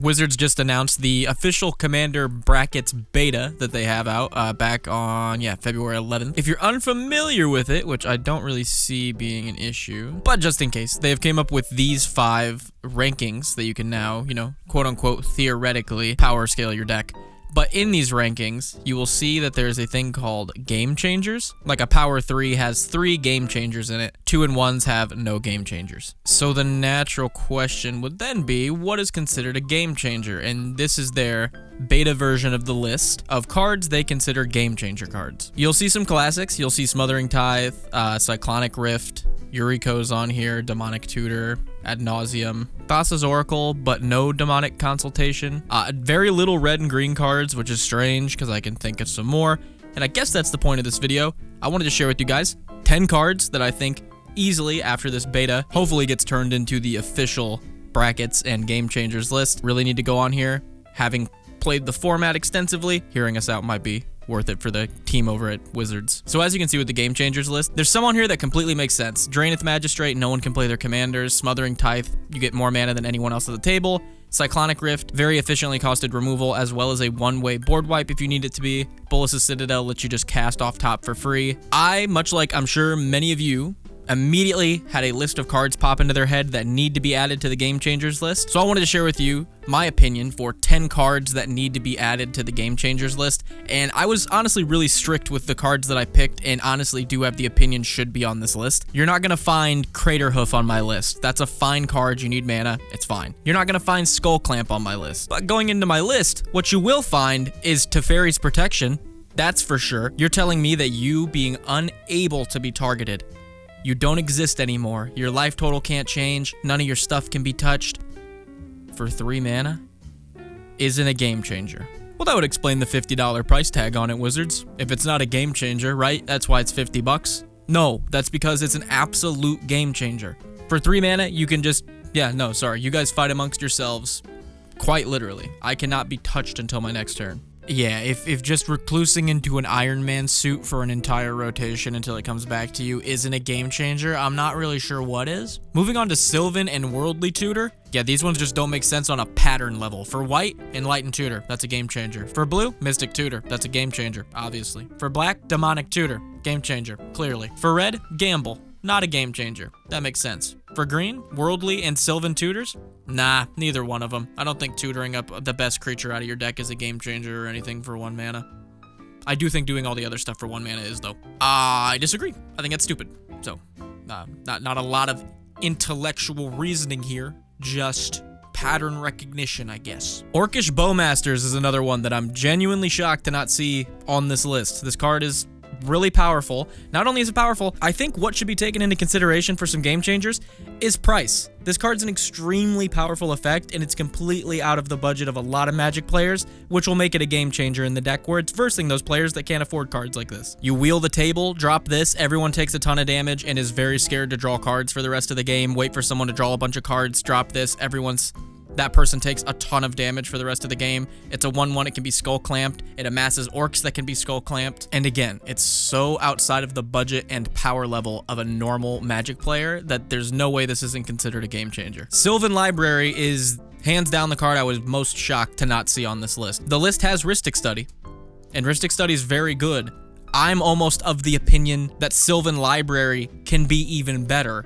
Wizards just announced the official Commander Brackets beta that they have out back on, February 11th. If you're unfamiliar with it, which I don't really see being an issue, but just in case, they have came up with these 5 rankings that you can now, quote unquote, theoretically power scale your deck. But in these rankings, you will see that there's a thing called game changers. Like a power 3 has 3 game changers in it. 2 and 1s have no game changers. So the natural question would then be, what is considered a game changer? And this is their beta version of the list of cards they consider game changer cards. You'll see some classics. You'll see Smothering Tithe, Cyclonic Rift, Yuriko's on here, Demonic Tutor, Ad Nauseam, Thassa's Oracle, but no Demonic Consultation. Very little red and green cards, which is strange because I can think of some more. And I guess that's the point of this video. I wanted to share with you guys 10 cards that I think easily after this beta hopefully gets turned into the official brackets and game changers list. Really need to go on here. Having played the format extensively, hearing us out might be worth it for the team over at Wizards. So as you can see with the game changers list, there's some on here that completely makes sense. Draenith Magistrate, no one can play their commanders. Smothering Tithe, you get more mana than anyone else at the table. Cyclonic Rift, very efficiently costed removal, as well as a one-way board wipe if you need it to be. Bolas's Citadel lets you just cast off top for free. I, much like I'm sure many of you, immediately had a list of cards pop into their head that need to be added to the game changers list. So I wanted to share with you my opinion for 10 cards that need to be added to the game changers list. And I was honestly really strict with the cards that I picked, and honestly do have the opinion should be on this list. You're not gonna find Craterhoof on my list. That's a fine card. You need mana. It's fine. You're not gonna find Skull Clamp on my list. But going into my list, what you will find is Teferi's Protection. That's for sure. You're telling me that you being unable to be targeted, you don't exist anymore, your life total can't change, none of your stuff can be touched, for 3 mana, isn't a game changer. Well, that would explain the $50 price tag on it, Wizards. If it's not a game changer, right? That's why it's 50 bucks. No, that's because it's an absolute game changer. For 3 mana, you can just, you guys fight amongst yourselves, quite literally. I cannot be touched until my next turn. Yeah, if just reclusing into an Iron Man suit for an entire rotation until it comes back to you isn't a game changer, I'm not really sure what is. Moving on to Sylvan and Worldly Tutor. Yeah, these ones just don't make sense on a pattern level. For white, Enlightened Tutor, that's a game changer. For blue, Mystic Tutor, that's a game changer, obviously. For black, Demonic Tutor, game changer, clearly. For red, Gamble, not a game changer. That makes sense. For green, Worldly and Sylvan Tutors? Nah, neither one of them. I don't think tutoring up the best creature out of your deck is a game changer or anything for 1 mana. I do think doing all the other stuff for 1 mana is, though. I disagree. I think that's stupid. So, not a lot of intellectual reasoning here, just pattern recognition, I guess. Orcish Bowmasters is another one that I'm genuinely shocked to not see on this list. This card is really powerful. Not only is it powerful, I think what should be taken into consideration for some game changers is price. This card's an extremely powerful effect, and it's completely out of the budget of a lot of Magic players, which will make it a game changer in the deck where it's versing those players that can't afford cards like this. You wheel the table, drop this, everyone takes a ton of damage and is very scared to draw cards for the rest of the game, wait for someone to draw a bunch of cards, drop this, that person takes a ton of damage for the rest of the game. It's a 1/1, it can be Skull Clamped. It amasses orcs that can be Skull Clamped. And again, it's so outside of the budget and power level of a normal Magic player that there's no way this isn't considered a game changer. Sylvan Library is hands down the card I was most shocked to not see on this list. The list has Rhystic Study, and Rhystic Study is very good. I'm almost of the opinion that Sylvan Library can be even better,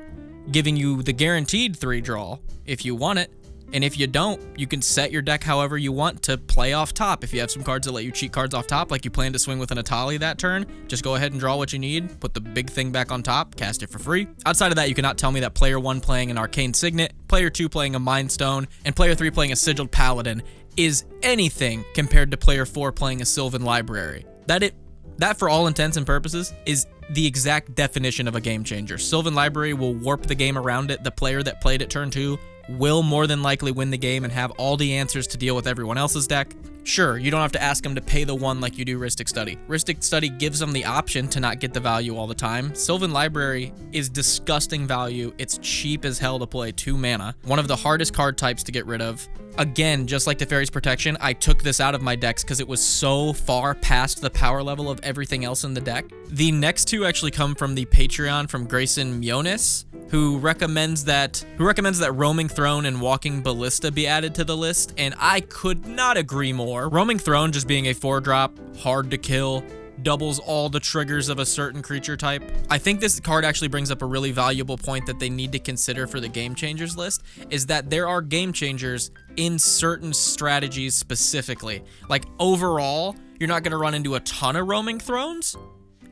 giving you the guaranteed 3 draw if you want it. And if you don't, you can set your deck however you want to play off top. If you have some cards that let you cheat cards off top, like you plan to swing with an Atali that turn, just go ahead and draw what you need, put the big thing back on top, cast it for free. Outside of that, you cannot tell me that player 1 playing an Arcane Signet, player 2 playing a Mind Stone, and player 3 playing a Sigiled Paladin is anything compared to player 4 playing a Sylvan Library. That for all intents and purposes is the exact definition of a game changer. Sylvan Library will warp the game around it. The player that played it turn 2 will more than likely win the game and have all the answers to deal with everyone else's deck. Sure, you don't have to ask them to pay the one like you do Rhystic Study. Rhystic Study gives them the option to not get the value all the time. Sylvan Library is disgusting value. It's cheap as hell to play, 2 mana. One of the hardest card types to get rid of. Again, just like the Fairy's Protection, I took this out of my decks because it was so far past the power level of everything else in the deck. The next 2 actually come from the Patreon from Grayson Mionis, who recommends that Roaming Throne and Walking Ballista be added to the list, and I could not agree more. Roaming Throne just being a 4-drop, hard to kill, doubles all the triggers of a certain creature type. I think this card actually brings up a really valuable point that they need to consider for the Game Changers list, is that there are Game Changers in certain strategies specifically. Like overall, you're not going to run into a ton of Roaming Thrones,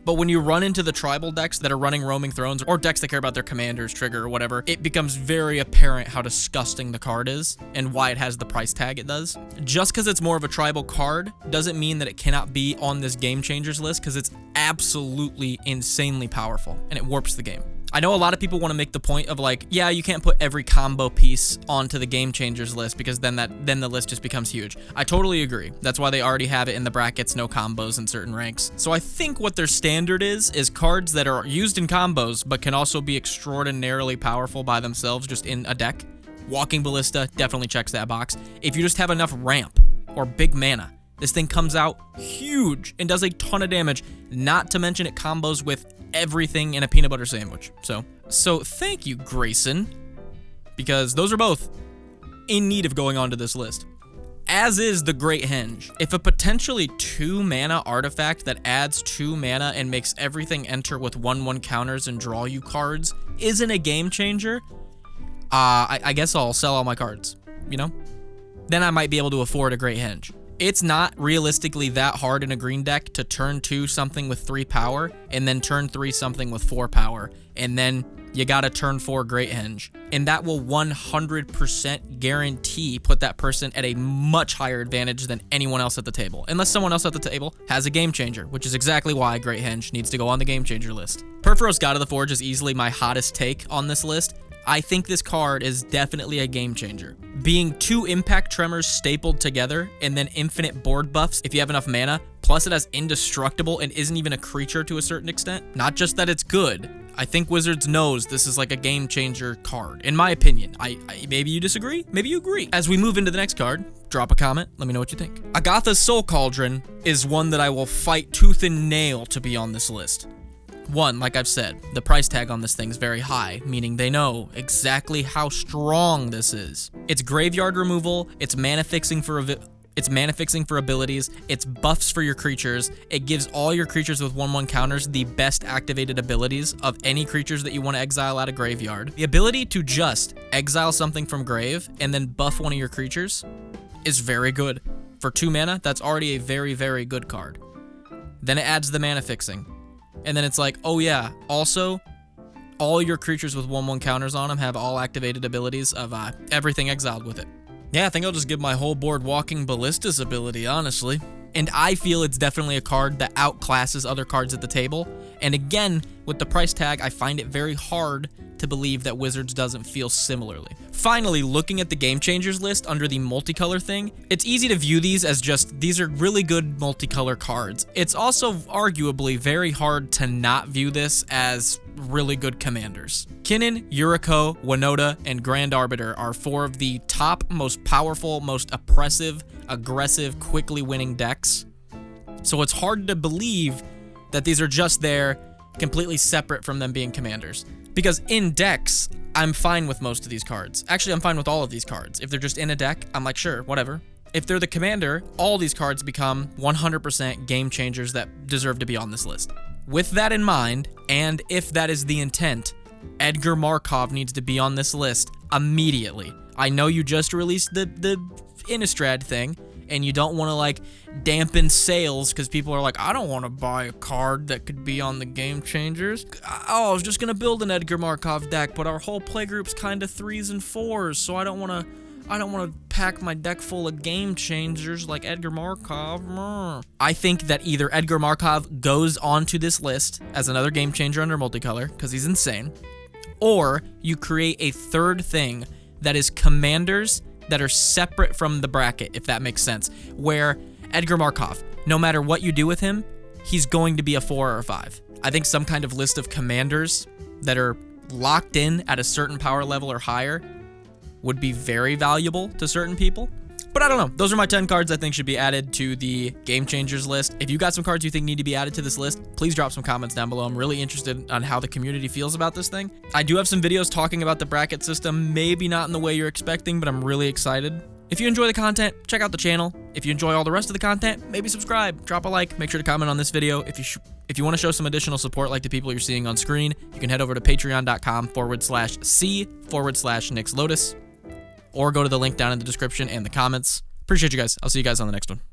but when you run into the tribal decks that are running Roaming Thrones, or decks that care about their commander's trigger or whatever, it becomes very apparent how disgusting the card is and why it has the price tag it does. Just because it's more of a tribal card doesn't mean that it cannot be on this Game Changers list, because it's absolutely insanely powerful and it warps the game. I know a lot of people want to make the point of like, yeah, you can't put every combo piece onto the Game Changers list because then the list just becomes huge. I totally agree. That's why they already have it in the brackets, no combos in certain ranks. So I think what their standard is cards that are used in combos but can also be extraordinarily powerful by themselves just in a deck. Walking Ballista definitely checks that box. If you just have enough ramp or big mana, this thing comes out huge and does a ton of damage, not to mention it combos with everything in a peanut butter sandwich. So thank you, Grayson, because those are both in need of going onto this list. As is the Great Henge. If a potentially 2 mana artifact that adds 2 mana and makes everything enter with 1/1 counters and draw you cards isn't a game changer, I guess I'll sell all my cards, you know? Then I might be able to afford a Great Henge. It's not realistically that hard in a green deck to turn 2 something with 3 power and then turn 3 something with 4 power, and then you gotta turn 4 Great Henge. And that will 100% guarantee put that person at a much higher advantage than anyone else at the table. Unless someone else at the table has a Game Changer, which is exactly why Great Henge needs to go on the Game Changer list. Purphoros God of the Forge is easily my hottest take on this list. I think this card is definitely a game changer. Being 2 Impact Tremors stapled together and then infinite board buffs if you have enough mana, plus it has Indestructible and isn't even a creature to a certain extent. Not just that it's good, I think Wizards knows this is like a game changer card, in my opinion. Maybe you disagree, maybe you agree. As we move into the next card, drop a comment, let me know what you think. Agatha's Soul Cauldron is one that I will fight tooth and nail to be on this list. One, like I've said, the price tag on this thing is very high, meaning they know exactly how strong this is. It's graveyard removal, it's mana fixing for abilities, it's buffs for your creatures, it gives all your creatures with 1/1 counters the best activated abilities of any creatures that you want to exile out of graveyard. The ability to just exile something from grave and then buff one of your creatures is very good. For 2 mana, that's already a very, very good card. Then it adds the mana fixing. And then it's like, oh yeah, also, all your creatures with 1/1 counters on them have all activated abilities of everything exiled with it. Yeah, I think I'll just give my whole board Walking Ballista's ability, honestly. And I feel it's definitely a card that outclasses other cards at the table. And again, with the price tag, I find it very hard to believe that Wizards doesn't feel similarly. Finally, looking at the Game Changers list under the multicolor thing, it's easy to view these as just, these are really good multicolor cards. It's also arguably very hard to not view this as really good commanders. Kinnan, Yuriko, Winota, and Grand Arbiter are 4 of the top, most powerful, most oppressive, aggressive, quickly winning decks. So it's hard to believe that these are just there, completely separate from them being commanders. Because in decks, I'm fine with most of these cards. Actually, I'm fine with all of these cards. If they're just in a deck, I'm like, sure, whatever. If they're the commander, all these cards become 100% game changers that deserve to be on this list. With that in mind, and if that is the intent, Edgar Markov needs to be on this list immediately. I know you just released the Innistrad thing, and you don't want to like dampen sales because people are like, I don't want to buy a card that could be on the Game Changers. Oh, I was just gonna build an Edgar Markov deck, but our whole playgroup's kind of 3s and 4s, so I don't want to pack my deck full of Game Changers like Edgar Markov. I think that either Edgar Markov goes onto this list as another Game Changer under multicolor because he's insane, or you create a third thing that is commanders that are separate from the bracket, if that makes sense. Where Edgar Markov, no matter what you do with him, he's going to be a 4 or a 5. I think some kind of list of commanders that are locked in at a certain power level or higher would be very valuable to certain people. But I don't know. Those are my 10 cards I think should be added to the Game Changers list. If you got some cards you think need to be added to this list, please drop some comments down below. I'm really interested on how the community feels about this thing. I do have some videos talking about the bracket system, maybe not in the way you're expecting, but I'm really excited. If you enjoy the content, check out the channel. If you enjoy all the rest of the content, maybe subscribe, drop a like, make sure to comment on this video. If you want to show some additional support like the people you're seeing on screen, you can head over to patreon.com/c/NixLotus, or go to the link down in the description and the comments. Appreciate you guys. I'll see you guys on the next one.